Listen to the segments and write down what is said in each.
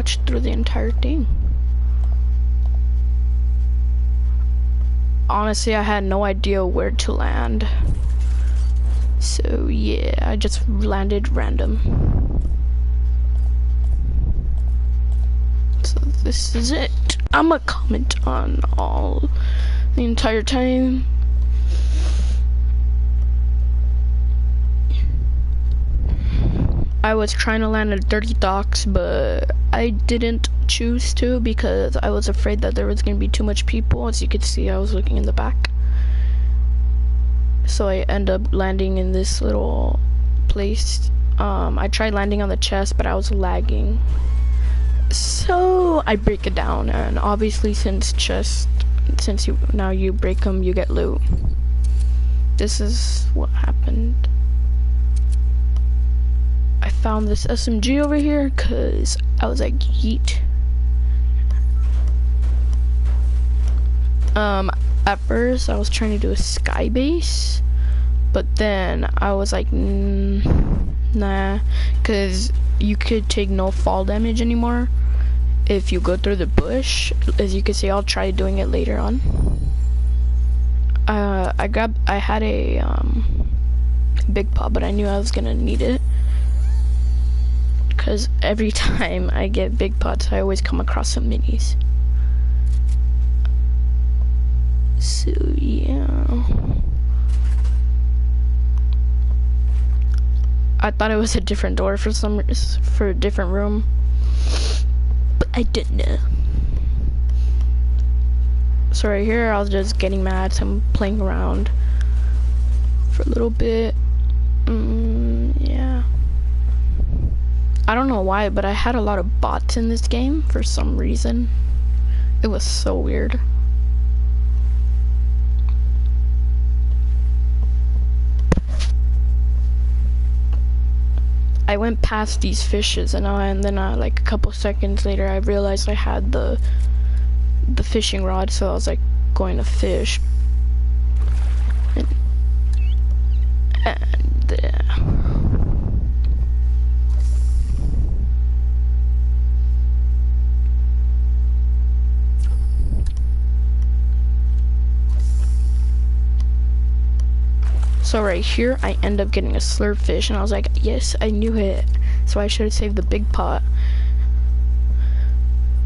much through the entire thing. Honestly, I had no idea where to land. So yeah, I just landed random. So this is it. I'ma comment on all the entire time. I was trying to land at Dirty Docks, but I didn't choose to because I was afraid that there was gonna be too much people. As you could see, I was looking in the back. So I end up landing in this little place. I tried landing on the chest, but I was lagging. So I break it down, and obviously since you break them, you get loot. This is what happened. I found this SMG over here because I was like, yeet. At first I was trying to do a sky base, but then I was like, nah, because you could take no fall damage anymore if you go through the bush. As you can see, I'll try doing it later on. I had a big pot, but I knew I was gonna need it because every time I get big pots, I always come across some minis. So yeah, I thought it was a different door for a different room, but I didn't know. So right here, I was just getting mad, so I'm playing around for a little bit. Yeah. I don't know why, but I had a lot of bots in this game for some reason. It was so weird. I went past these fishes and then like a couple seconds later I realized I had the fishing rod, so I was like going to fish. And so right here, I end up getting a slurp fish, and I was like, yes, I knew it. So I should have saved the big pot.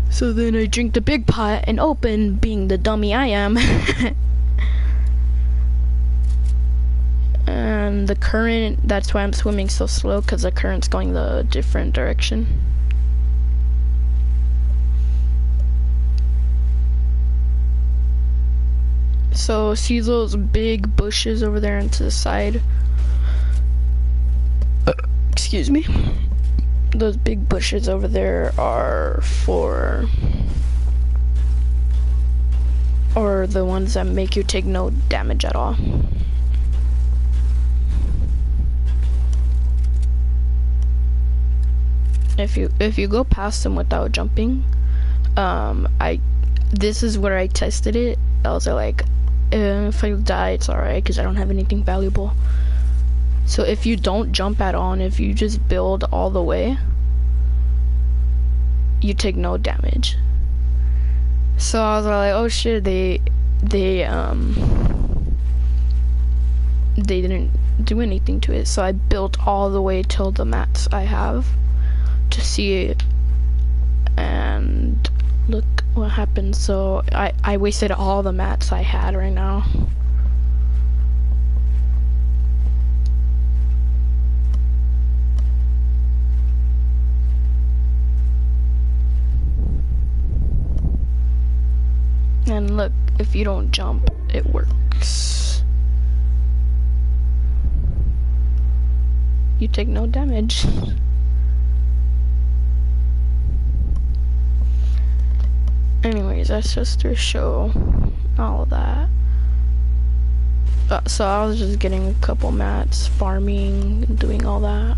So then I drink the big pot and open, being the dummy I am. And the current, that's why I'm swimming so slow, because the current's going the different direction. So see those big bushes over there into the side? Excuse me. Those big bushes over there are the ones that make you take no damage at all. If you go past them without jumping, this is where I tested it. I was like, if I die, it's alright, because I don't have anything valuable. So if you don't jump at all, and if you just build all the way, you take no damage. So I was like, oh shit, they didn't do anything to it. So I built all the way till the mats I have to see it, and look what happened. So I wasted all the mats I had right now. And look, if you don't jump, it works. You take no damage. Anyways, that's just to show all of that. So I was just getting a couple mats, farming, and doing all that.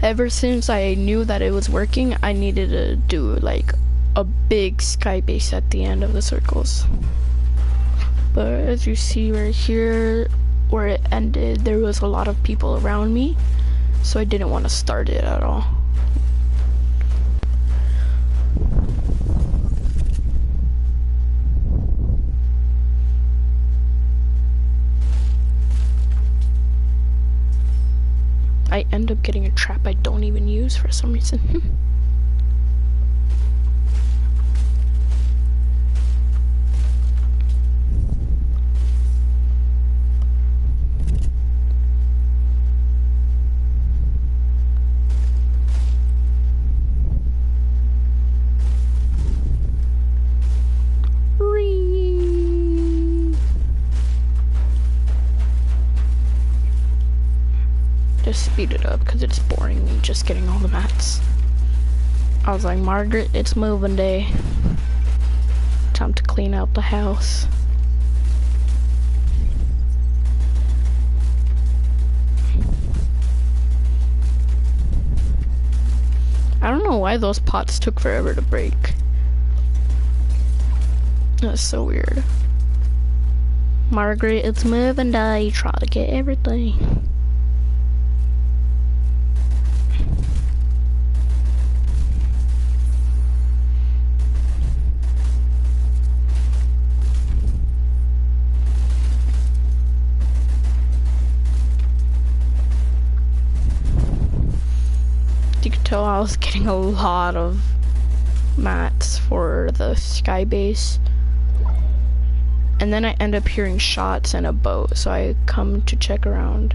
Ever since I knew that it was working, I needed to do like a big sky base at the end of the circles. But as you see right here, where it ended, there was a lot of people around me, so I didn't want to start it at all. I end up getting a trap I don't even use for some reason. Just speed it up because it's boring me just getting all the mats. I was like, Margaret, it's moving day. Time to clean out the house. I don't know why those pots took forever to break. That's so weird. Margaret, it's moving day. Try to get everything. You could tell I was getting a lot of mats for the sky base. And then I end up hearing shots and a boat, so I come to check around.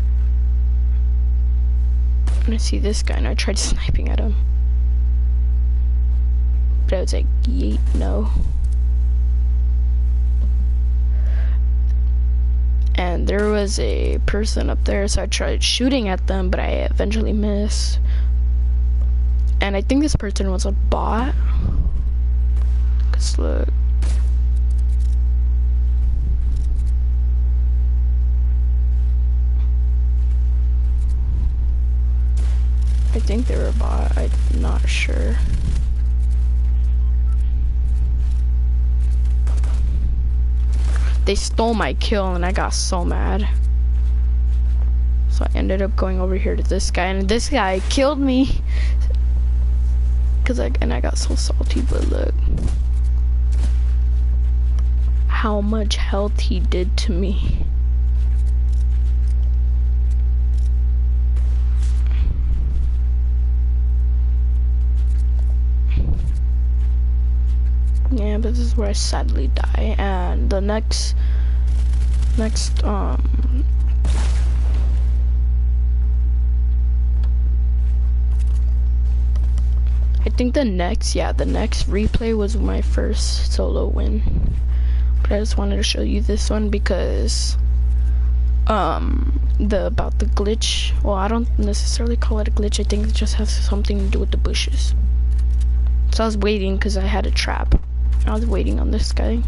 And I see this guy and I tried sniping at him. But I was like, yeet, no. And there was a person up there, so I tried shooting at them, but I eventually missed. And I think this person was a bot. Cause look. I think they were a bot, I'm not sure. They stole my kill and I got so mad. So I ended up going over here to this guy, and this guy killed me. And I got so salty, but look how much health he did to me. Yeah, but this is where I sadly die. And the next I think the next replay was my first solo win. But I just wanted to show you this one because about the glitch, well, I don't necessarily call it a glitch. I think it just has something to do with the bushes. So I was waiting because I had a trap. I was waiting on this guy.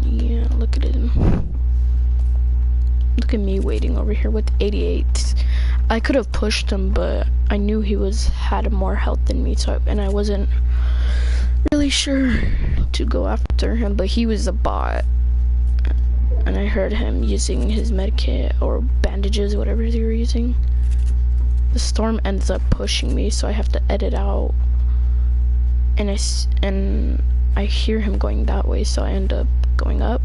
Yeah, look at him. Look at me waiting over here with 88. I could have pushed him, but I knew he had more health than me, and I wasn't really sure to go after him, but he was a bot. And I heard him using his medkit or bandages, whatever they were using. The storm ends up pushing me, so I have to edit out. And I hear him going that way, so I end up going up.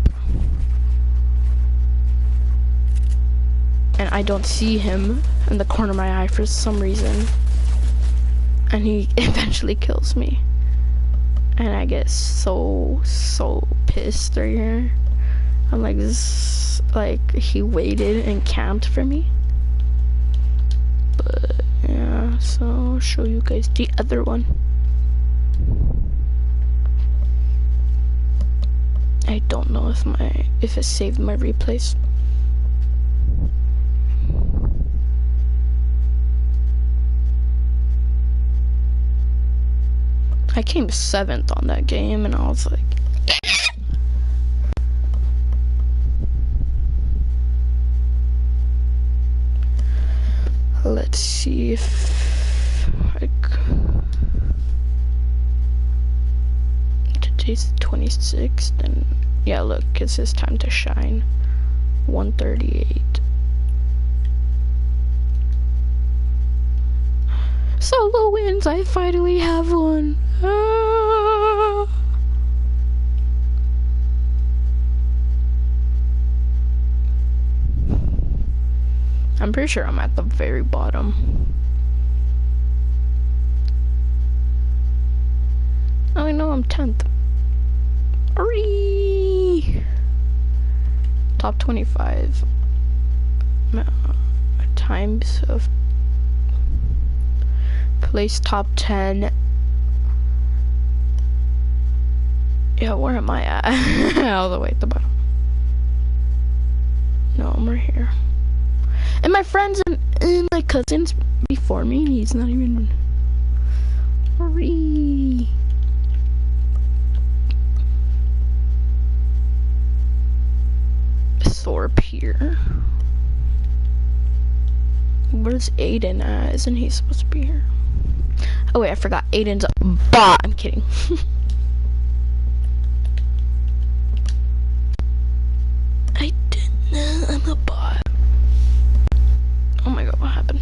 And I don't see him in the corner of my eye for some reason. And he eventually kills me. And I get so pissed right here. I'm like, this, like, he waited and camped for me. But yeah, so I'll show you guys the other one. I don't know if it saved my replays. I came 7th on that game, and I was like, let's see if I could. Today's the 26th, and yeah, look, it says time to shine. 1:38. Solo wins, I finally have one. Ah. I'm pretty sure I'm at the very bottom. Oh, I know I'm 10th. Hurry! Top 25 times of place, top 10. Yeah, where am I at? All the way at the bottom. No, I'm right here. And my friends and my cousins before me, and he's not even. Hurry! Thorpe here. Where's Aiden at? Isn't he supposed to be here? Oh wait, I forgot. Aiden's a bot. I'm kidding. I didn't know I'm a bot. Oh my god, what happened?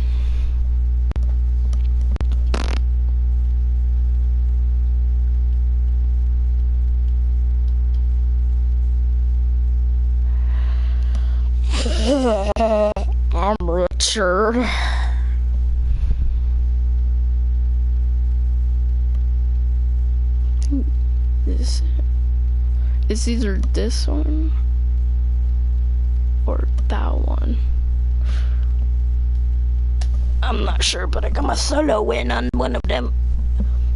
I'm Richard. This is either this one or that one. I'm not sure, but I got my solo win on one of them.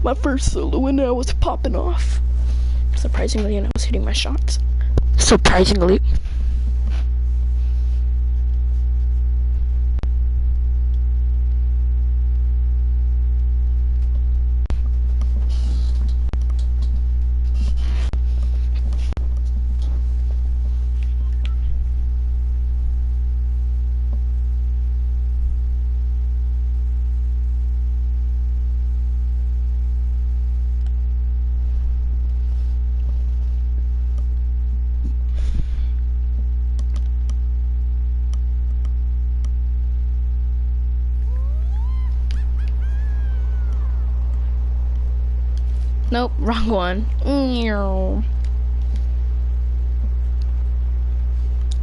My first solo win, I was popping off. Surprisingly, and I was hitting my shots. Surprisingly. Nope, wrong one.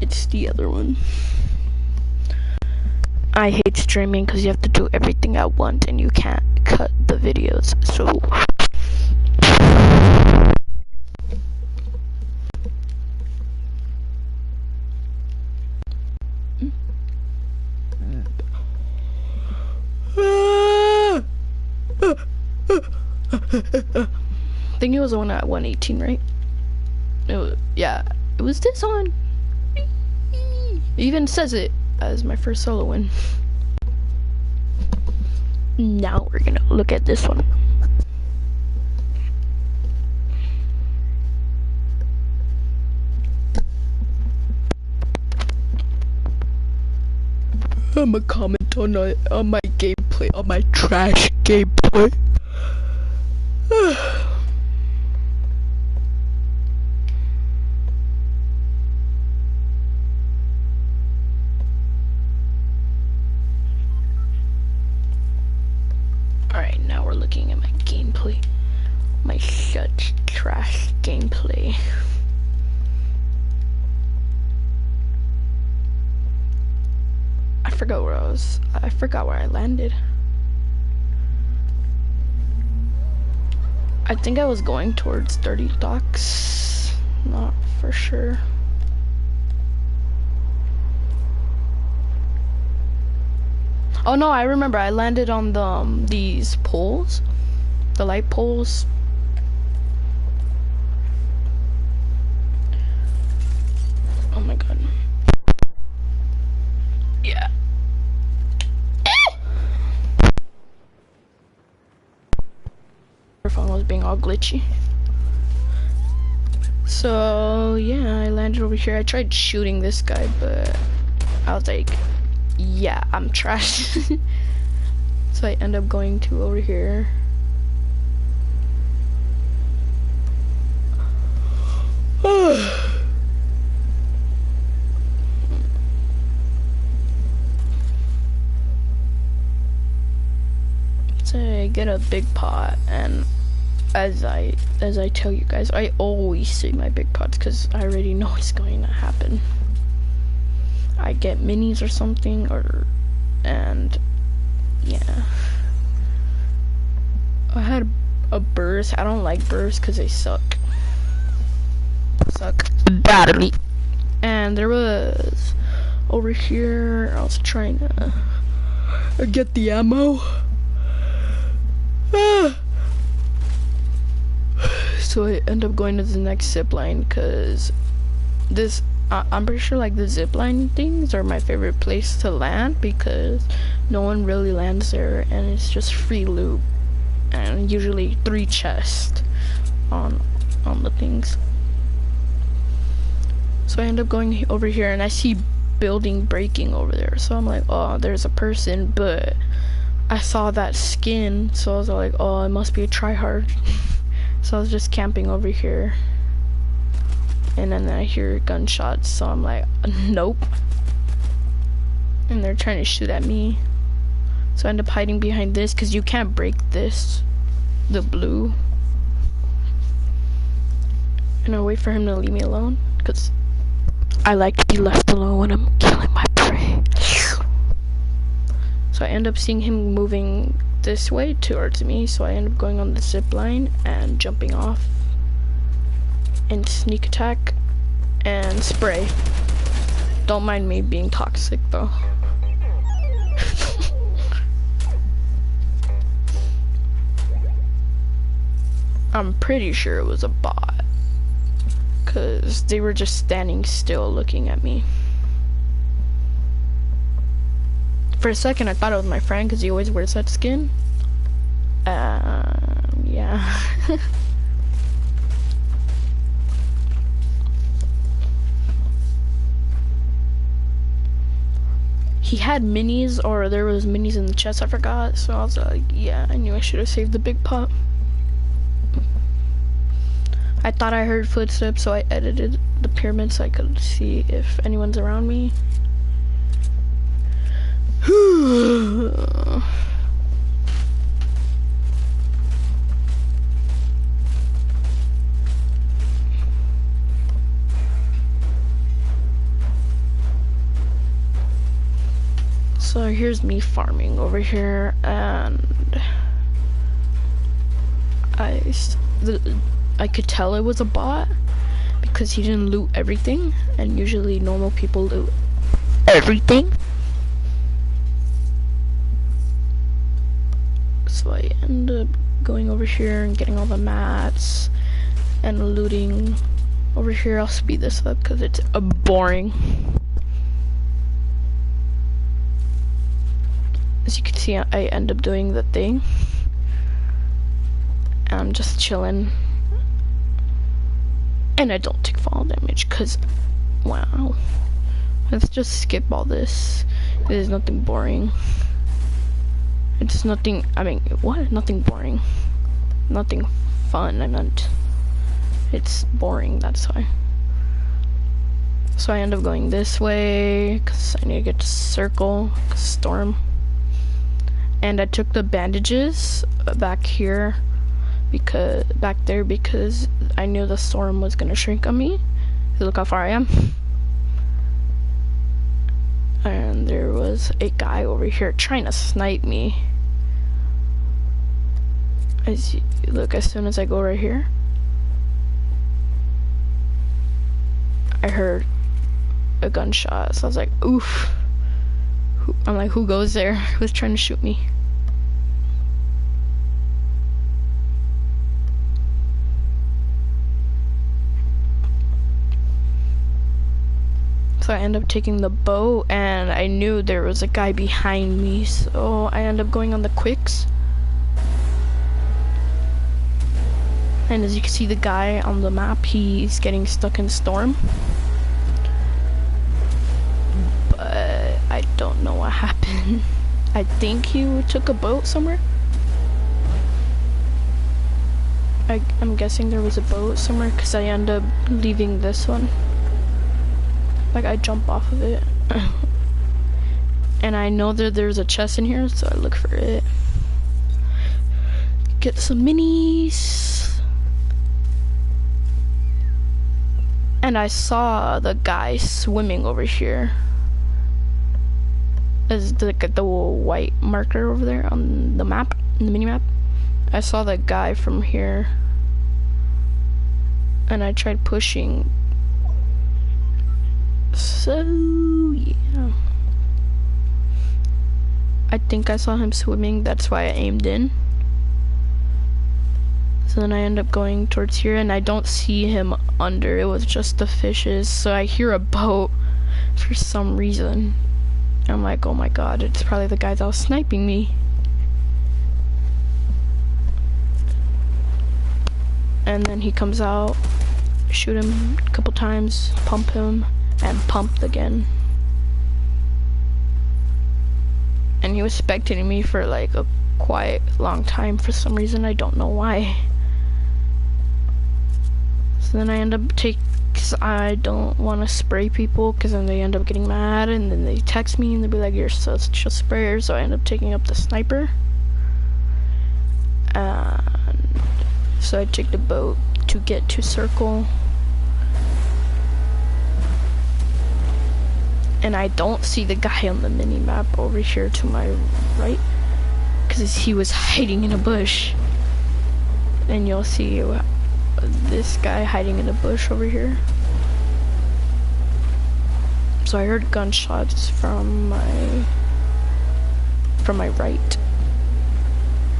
It's the other one. I hate streaming because you have to do everything at once and you can't cut the videos, so. I think it was the one at 118, right? Yeah, it was this one. It even says it as my first solo win. Now we're gonna look at this one. I'm gonna comment on my gameplay, on my trash gameplay. Alright, now we're looking at my gameplay. My such trash gameplay. I forgot where I landed. I think I was going towards Dirty Docks. Not for sure. Oh no, I remember I landed on the these poles. The light poles. Oh my god. Yeah. Her phone was being all glitchy. So yeah, I landed over here. I tried shooting this guy, but I was like, yeah, I'm trash. So I end up going to over here. get a big pot, and as I tell you guys, I always save my big pots because I already know what's going to happen. I get minis or something, and yeah. I had a burst. I don't like bursts because they suck badly. And there was over here, I was trying to get the ammo. So I end up going to the next zip line because this, I'm pretty sure like the zip line things are my favorite place to land because no one really lands there and it's just free loot and usually 3 chests on the things. So I end up going over here and I see building breaking over there, so I'm like, oh, there's a person, but I saw that skin, so I was like, oh, it must be a tryhard. So I was just camping over here, and then I hear gunshots, so I'm like, nope. And they're trying to shoot at me, so I end up hiding behind this because you can't break this, the blue. And I wait for him to leave me alone because I like to be left alone when I'm killing my prey. So I end up seeing him moving this way towards me, so I end up going on the zip line and jumping off and sneak attack and spray. Don't mind me being toxic though. I'm pretty sure it was a bot, because they were just standing still looking at me. For a second I thought it was my friend because he always wears that skin. Yeah. He had minis, or there was minis in the chest, I forgot, so I was like, yeah, I knew I should have saved the big pot. I thought I heard footsteps, so I edited the pyramid so I could see if anyone's around me. So here's me farming over here, and I could tell it was a bot because he didn't loot everything, and usually normal people loot everything. So I end up going over here and getting all the mats and looting over here. I'll speed this up because it's boring. As you can see, I end up doing the thing. And I'm just chilling. And I don't take fall damage because, wow. Let's just skip all this. There's nothing boring. It's nothing, I mean, what? Nothing boring. Nothing fun, I meant. It's boring, that's why. So I end up going this way because I need to get to circle, storm. And I took the bandages back here, because back there, because I knew the storm was gonna shrink on me. Look how far I am. And there was a guy over here trying to snipe me. As you look, as soon as I go right here, I heard a gunshot, so I was like, oof. I'm like, who goes there? Who's trying to shoot me? So I end up taking the boat, and I knew there was a guy behind me, so I end up going on the quicks. And as you can see, the guy on the map, he's getting stuck in storm. But I don't know what happened. I think he took a boat somewhere. I'm guessing there was a boat somewhere because I end up leaving this one. Like, I jump off of it. And I know that there's a chest in here, so I look for it. get some minis. And I saw the guy swimming over here. There's the white marker over there on the map, in the mini map. I saw the guy from here. And I tried pushing. So, yeah. I think I saw him swimming, that's why I aimed in. So then I end up going towards here, and I don't see him under. It was just the fishes. So I hear a boat for some reason. I'm like, oh my god, it's probably the guy that was sniping me. And then he comes out, shoot him a couple times, pump him, and pumped again. And he was spectating me for like a quite long time for some reason. I don't know why. So then I end up because I don't want to spray people, because then they end up getting mad, and then they text me and they'll be like, you're such a sprayer. So I end up taking up the sniper. And so I take the boat to get to circle. And I don't see the guy on the mini map over here to my right, because he was hiding in a bush. And you'll see this guy hiding in a bush over here. So I heard gunshots from my right.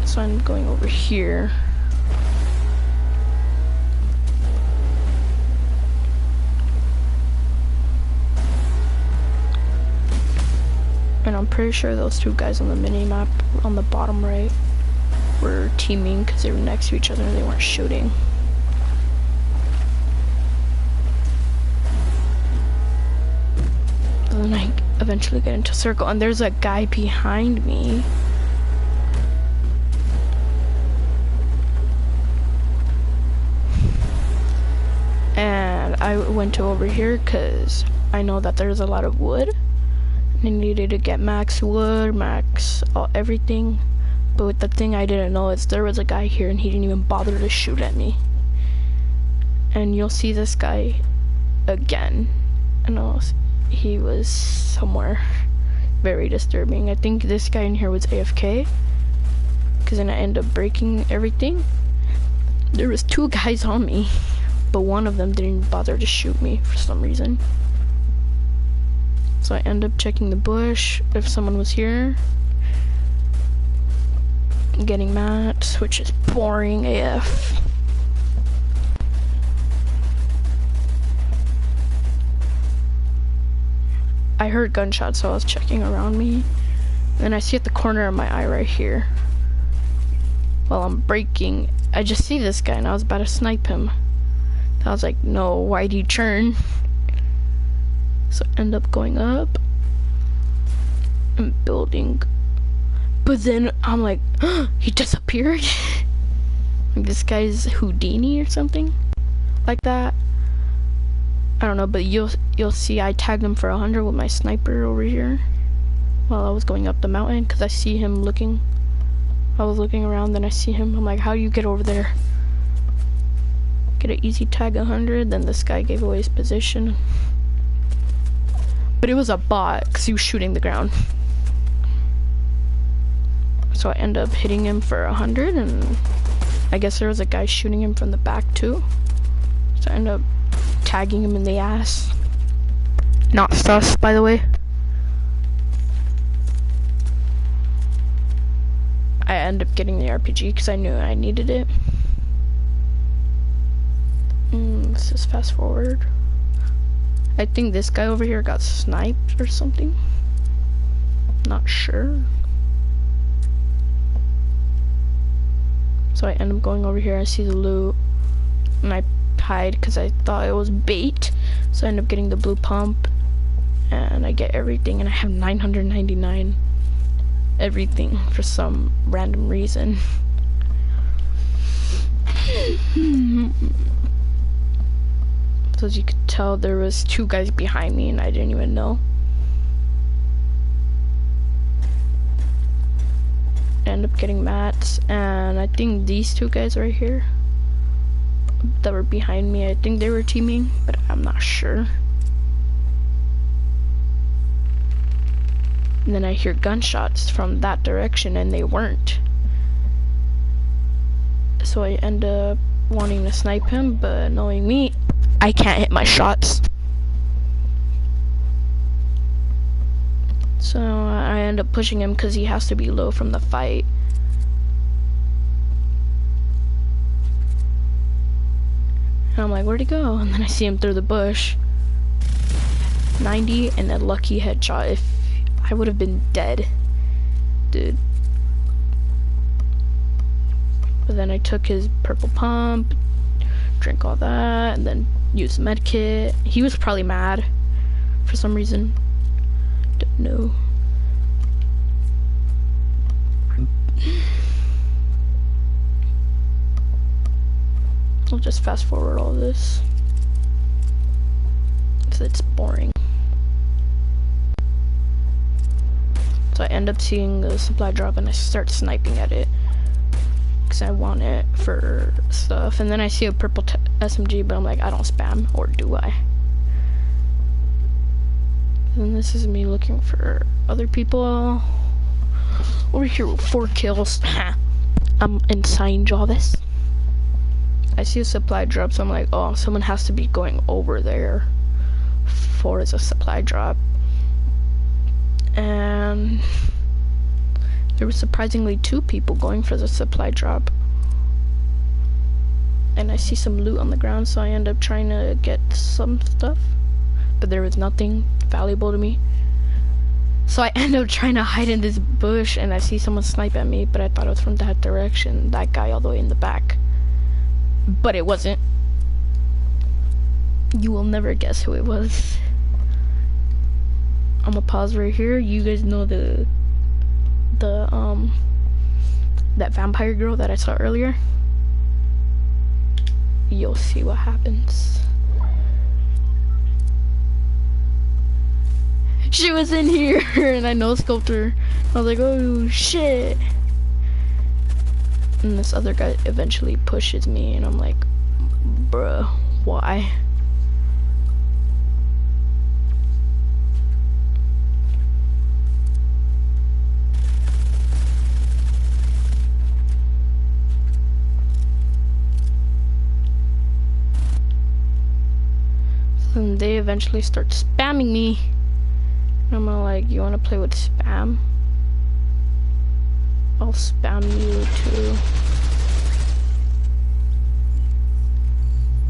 So I'm going over here. And I'm pretty sure those two guys on the mini-map on the bottom right were teaming because they were next to each other and they weren't shooting. And then I eventually get into circle, and there's a guy behind me. And I went to over here because I know that there's a lot of wood. I needed to get max wood, max everything. But the thing I didn't know is there was a guy here and he didn't even bother to shoot at me. And you'll see this guy again. And he was somewhere very disturbing. I think this guy in here was AFK, because then I ended up breaking everything. There was two guys on me, but one of them didn't bother to shoot me for some reason. So I end up checking the bush if someone was here. Getting mats, which is boring AF. I heard gunshots, so I was checking around me. And I see at the corner of my eye right here, while I'm braking, I just see this guy and I was about to snipe him. I was like, no, why'd you turn? So I end up going up and building. But then I'm like, he disappeared? Like this guy's Houdini or something like that. I don't know, but you'll see I tagged him for 100 with my sniper over here while I was going up the mountain, because I see him looking. I was looking around, then I see him. I'm like, how do you get over there? Get an easy tag 100, then this guy gave away his position. But it was a bot, because he was shooting the ground. So I end up hitting him for 100, and I guess there was a guy shooting him from the back too. So I end up tagging him in the ass. Not sus, by the way. I end up getting the RPG because I knew I needed it. Let's just fast forward. I think this guy over here got sniped or something. Not sure. So I end up going over here. I see the loot, and I hide because I thought it was bait. So I end up getting the blue pump, and I get everything, and I have 999 everything for some random reason. So as you could tell, there was two guys behind me and I didn't even know. And end up getting mats, and I think these two guys right here that were behind me, I think they were teaming, but I'm not sure. And then I hear gunshots from that direction, and they weren't. So I end up wanting to snipe him, but knowing me, I can't hit my shots. So I end up pushing him because he has to be low from the fight. And I'm like, where'd he go? And then I see him through the bush. 90 and a lucky headshot. If I would have been dead, dude. But then I took his purple pump, drank all that, and then used the med kit. He was probably mad for some reason. Don't know. I'll just fast forward all this because it's boring. So I end up seeing the supply drop and I start sniping at it because I want it for stuff. And then I see a purple SMG, but I'm like, I don't spam, or do I? And this is me looking for other people. Over here with 4 kills. I'm insane, Jarvis. I see a supply drop, so I'm like, oh, someone has to be going over there for the supply drop. And there was surprisingly 2 people going for the supply drop. And I see some loot on the ground, so I end up trying to get some stuff. But there was nothing valuable to me. So I end up trying to hide in this bush, and I see someone snipe at me, but I thought it was from that direction, that guy all the way in the back. But it wasn't. You will never guess who it was. I'm gonna pause right here. You guys know that vampire girl that I saw earlier? You'll see what happens. She was in here and I no-scoped her. I was like, oh shit. And this other guy eventually pushes me and I'm like, bruh, why? So then they eventually start spamming me. And I'm like, you wanna play with spam? I'll spam you too.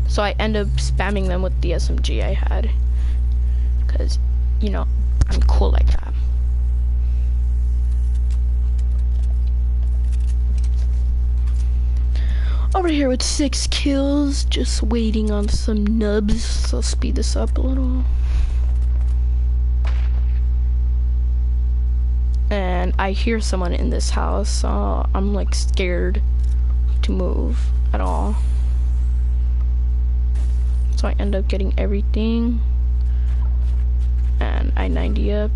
So I end up spamming them with the SMG I had. Cause, you know, I'm cool like that. Over here with 6 kills, just waiting on some nubs. So I'll speed this up a little. And I hear someone in this house, so I'm like scared to move at all. So I end up getting everything, and I 90 up.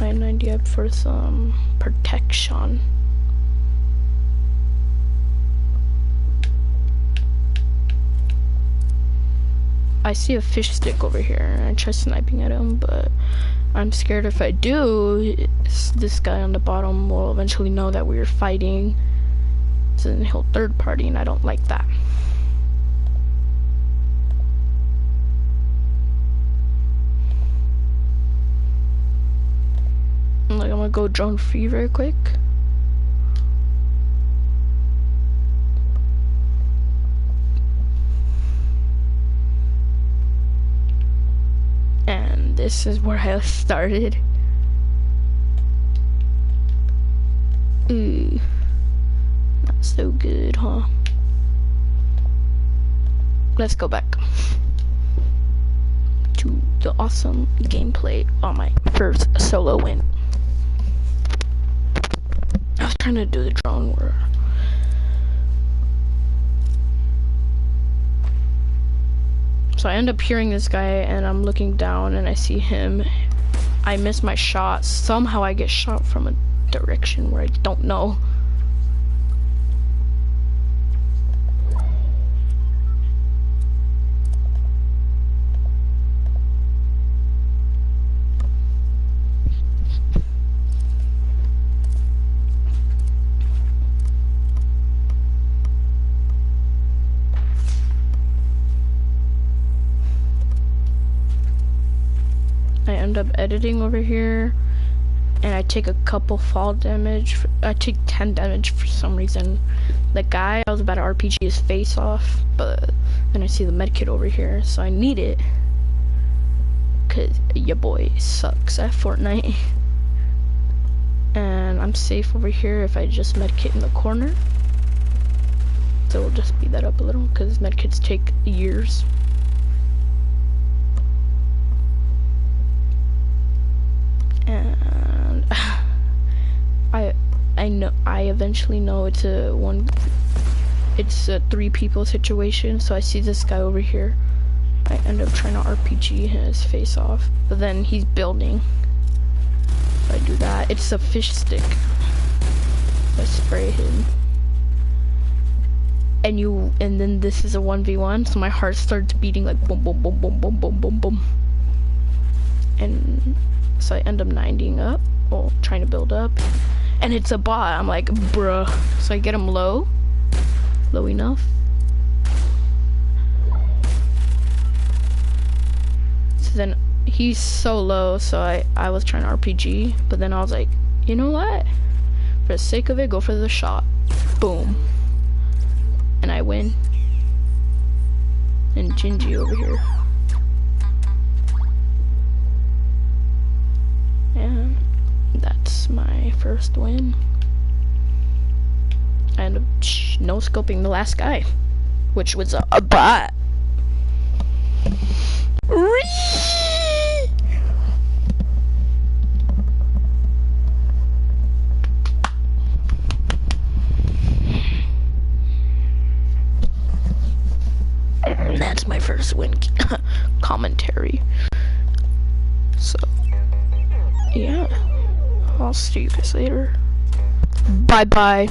I 90 up for some protection. I see a fish stick over here, and I try sniping at him, but I'm scared if I do, this guy on the bottom will eventually know that we're fighting. So then he'll third party, and I don't like that. I'm gonna go drone free very quick. And this is where I started. Ooh, not so good, huh? Let's go back to the awesome gameplay on my first solo win. I was trying to do the drone war. So I end up hearing this guy, and I'm looking down and I see him I miss my shot. Somehow I get shot from a direction where I don't know. I end up editing over here, and I take a couple fall damage. I take 10 damage for some reason. The guy, I was about to RPG his face off, but then I see the medkit over here, so I need it. Cause your boy sucks at Fortnite. And I'm safe over here if I just medkit in the corner. So we'll just speed that up a little, cause medkits take years. And I eventually know it's a 3 people situation, so I see this guy over here. I end up trying to RPG his face off, but then he's building. So I do that. It's a fish stick. I spray him. And then this is a 1v1, so my heart starts beating like boom boom boom boom boom boom boom boom. And so I end up 90ing up, well, trying to build up, and it's a bot. I'm like, bruh. So I get him low enough. So then he's so low, so I was trying to RPG, but then I was like, you know what? For the sake of it, go for the shot. Boom. And I win. And Gingy over here. And that's my first win. I ended up no scoping the last guy, which was a bot. That's my first win commentary. So yeah, I'll see you guys later. Bye bye.